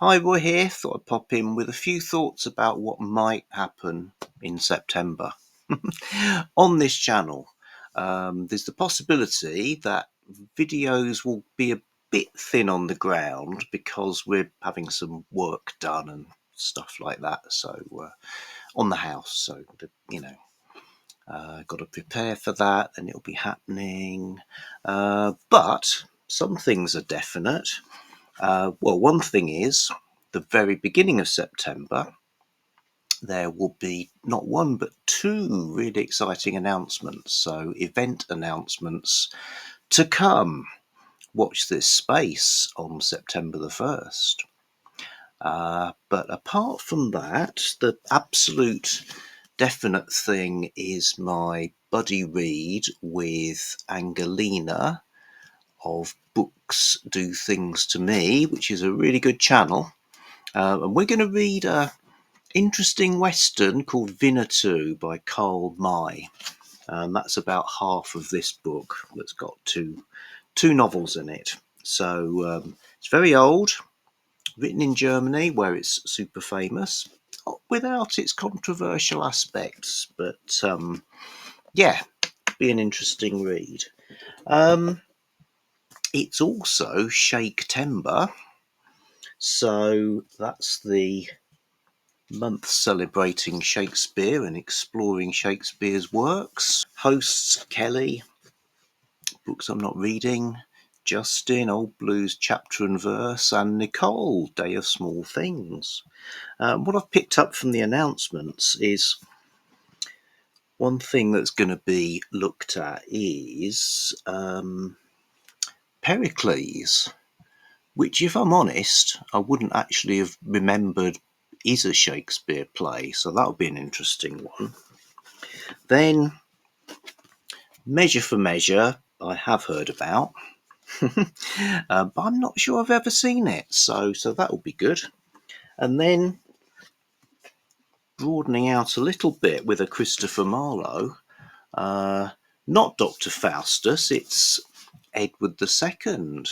Hi, Roy here. Thought I'd pop in with a few thoughts about what might happen in September on this channel. There's the possibility that videos will be a bit thin on the ground because we're having some work done and stuff like that. So on the house, so got to prepare for that, and it'll be happening. But some things are definite. Well, one thing is, the very beginning of September, there will be not one but two really exciting announcements. So, event announcements to come. Watch this space on September the 1st. But apart from that, the absolute definite thing is my buddy read with Angelina of Books Do Things to Me, which is a really good channel. And we're going to read a interesting western called Vinnetou by Karl May. That's about half of this book that's got two novels in it. So it's very old, written in Germany where it's super famous, without its controversial aspects. But yeah, be an interesting read. It's also Shaketember. So that's the month celebrating Shakespeare and exploring Shakespeare's works. Hosts Kelly, Books I'm Not Reading, Justin, Old Blues Chapter and Verse, and Nicole, Day of Small Things. What I've picked up from the announcements is one thing that's going to be looked at is Pericles, which, if I'm honest, I wouldn't actually have remembered is a Shakespeare play, so that'll be an interesting one. Then Measure for Measure, I have heard about, but I'm not sure I've ever seen it, so that'll be good. And then broadening out a little bit with a Christopher Marlowe, not Dr. Faustus, it's Edward II.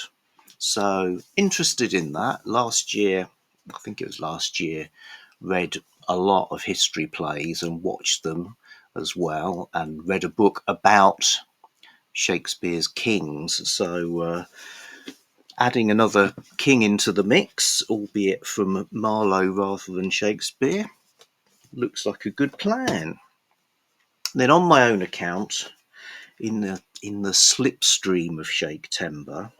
So interested in that. Last year, I think it was last year, read a lot of history plays and watched them as well, and read a book about Shakespeare's kings. So adding another king into the mix, albeit from Marlowe rather than Shakespeare, looks like a good plan. Then on my own account, in the slipstream of Shaketember,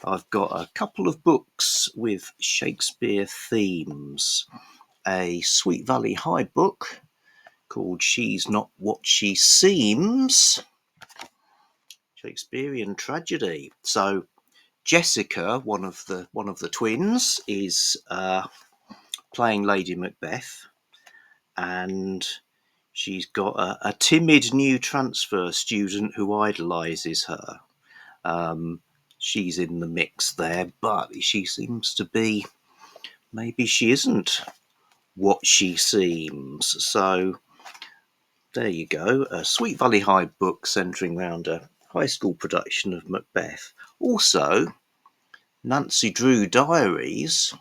I've got a couple of books with Shakespeare themes. A Sweet Valley High book called She's Not What She Seems, Shakespearean tragedy. So Jessica, one of the twins, is playing Lady Macbeth, and she's got a timid new transfer student who idolises her. She's in the mix there, but she seems to be, maybe she isn't what she seems. So there you go, a Sweet Valley High book centering around a high school production of Macbeth. Also, Nancy Drew Diaries.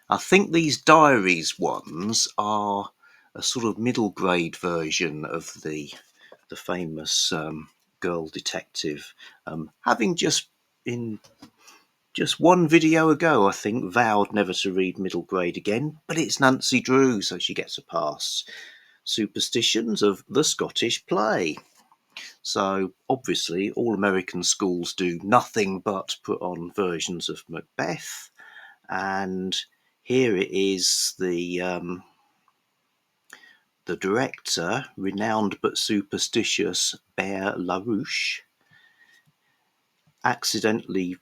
I think these diaries ones are a sort of middle grade version of the famous girl detective. Having just one video ago, I think, vowed never to read middle grade again, but it's Nancy Drew, so she gets a pass. Superstitions of the Scottish play. So obviously all American schools do nothing but put on versions of Macbeth, and here it is, the director, renowned but superstitious Bear LaRouche, accidentally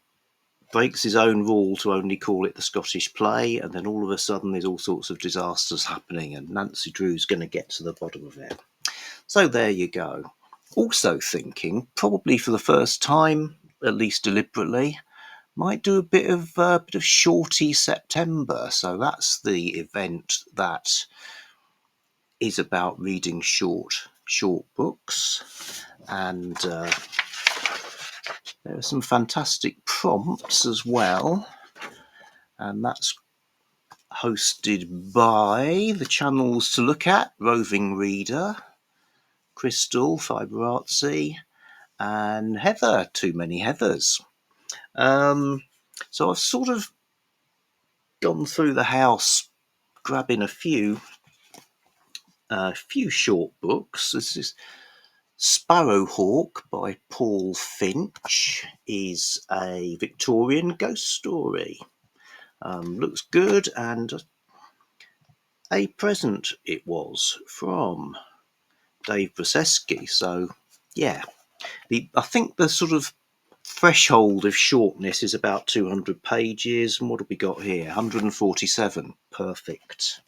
breaks his own rule to only call it the Scottish play, and then all of a sudden there's all sorts of disasters happening, and Nancy Drew's going to get to the bottom of it. So there you go. Also thinking, probably for the first time, at least deliberately, might do a bit of Shorty September. So that's the event that is about reading short books, and there are some fantastic prompts as well. and that's hosted by the channels to look at: Roving Reader, Crystal, Fibre Artsy, and Heather, Too Many Heathers. So I've sort of gone through the house grabbing a few short books. This is Sparrowhawk by Paul Finch, is a Victorian ghost story. Looks good, and a present it was from Dave Brzeski. So yeah, I think the sort of threshold of shortness is about 200 pages. And what have we got here? 147. Perfect.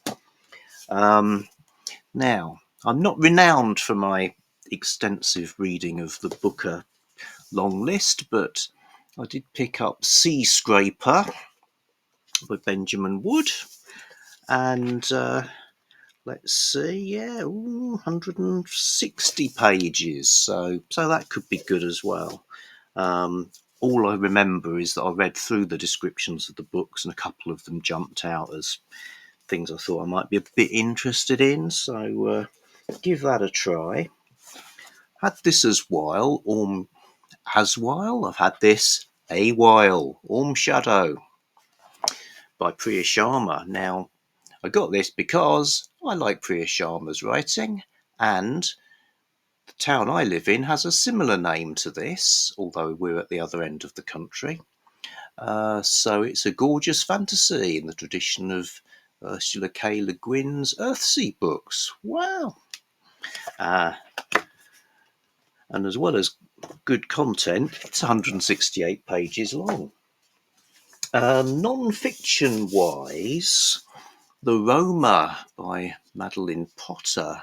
Now, I'm not renowned for my extensive reading of the Booker long list, but I did pick up Seascraper by Benjamin Wood, and let's see, 160 pages, so that could be good as well. All I remember is that I read through the descriptions of the books, and a couple of them jumped out as things I thought I might be a bit interested in, so give that a try. Had this as while, I've had this a while, Ormeshadow by Priya Sharma. Now, I got this because I like Priya Sharma's writing, and the town I live in has a similar name to this, although we're at the other end of the country. So it's a gorgeous fantasy in the tradition of Ursula K. Le Guin's Earthsea books. Wow! And as well as good content, it's 168 pages long. Non-fiction wise, The Roma by Madeline Potter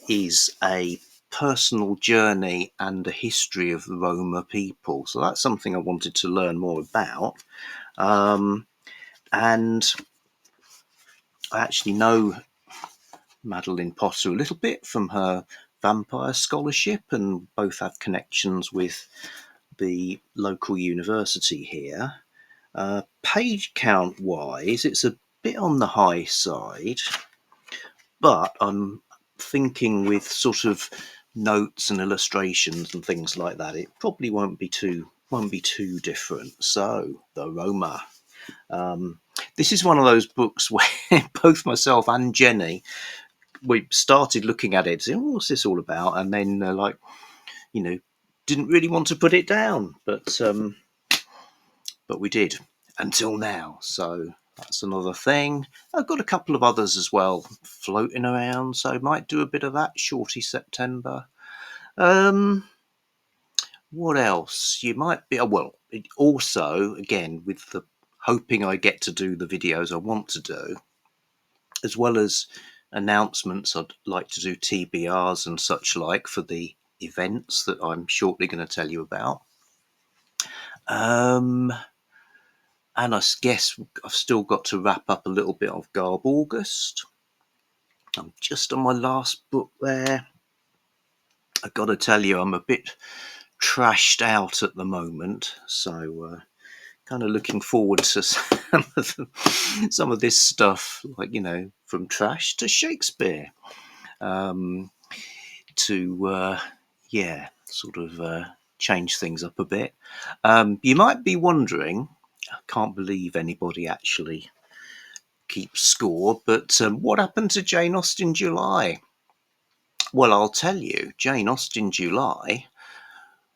is a personal journey and a history of the Roma people. So that's something I wanted to learn more about. And I actually know Madeline Potter a little bit from her vampire scholarship, and both have connections with the local university here. Page count wise, it's a bit on the high side, but I'm thinking with sort of notes and illustrations and things like that, it probably won't be too different. So the Roma. This is one of those books where both myself and Jennie, we started looking at it, saying, oh, what's this all about? And then didn't really want to put it down, but we did until now. So that's another thing. I've got a couple of others as well floating around, so I might do a bit of that. Shorty September. What else? You might be... it also, again, with the hoping I get to do the videos I want to do, as well as announcements, I'd like to do TBRs and such like for the events that I'm shortly going to tell you about. And I guess I've still got to wrap up a little bit of Garb August. I'm just on my last book there. I've got to tell you, I'm a bit trashed out at the moment, so kind of looking forward to some of this stuff, like, from trash to Shakespeare, to sort of change things up a bit. You might be wondering, I can't believe anybody actually keeps score, but what happened to Jane Austen July? Well, I'll tell you, Jane Austen July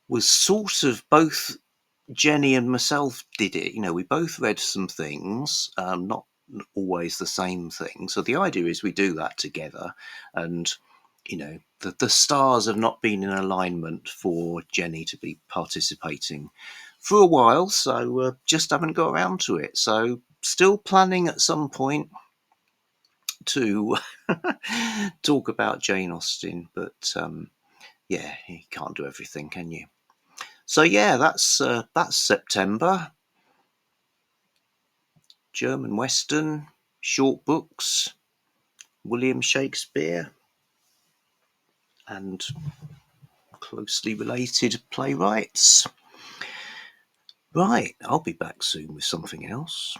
was sort of both Jennie and myself did it. We both read some things, not always the same thing. So the idea is we do that together, and the stars have not been in alignment for Jennie to be participating for a while, so just haven't got around to it. So still planning at some point to talk about Jane Austen, but you can't do everything, can you? So that's September. German Western, short books, William Shakespeare, and closely related playwrights. Right, I'll be back soon with something else.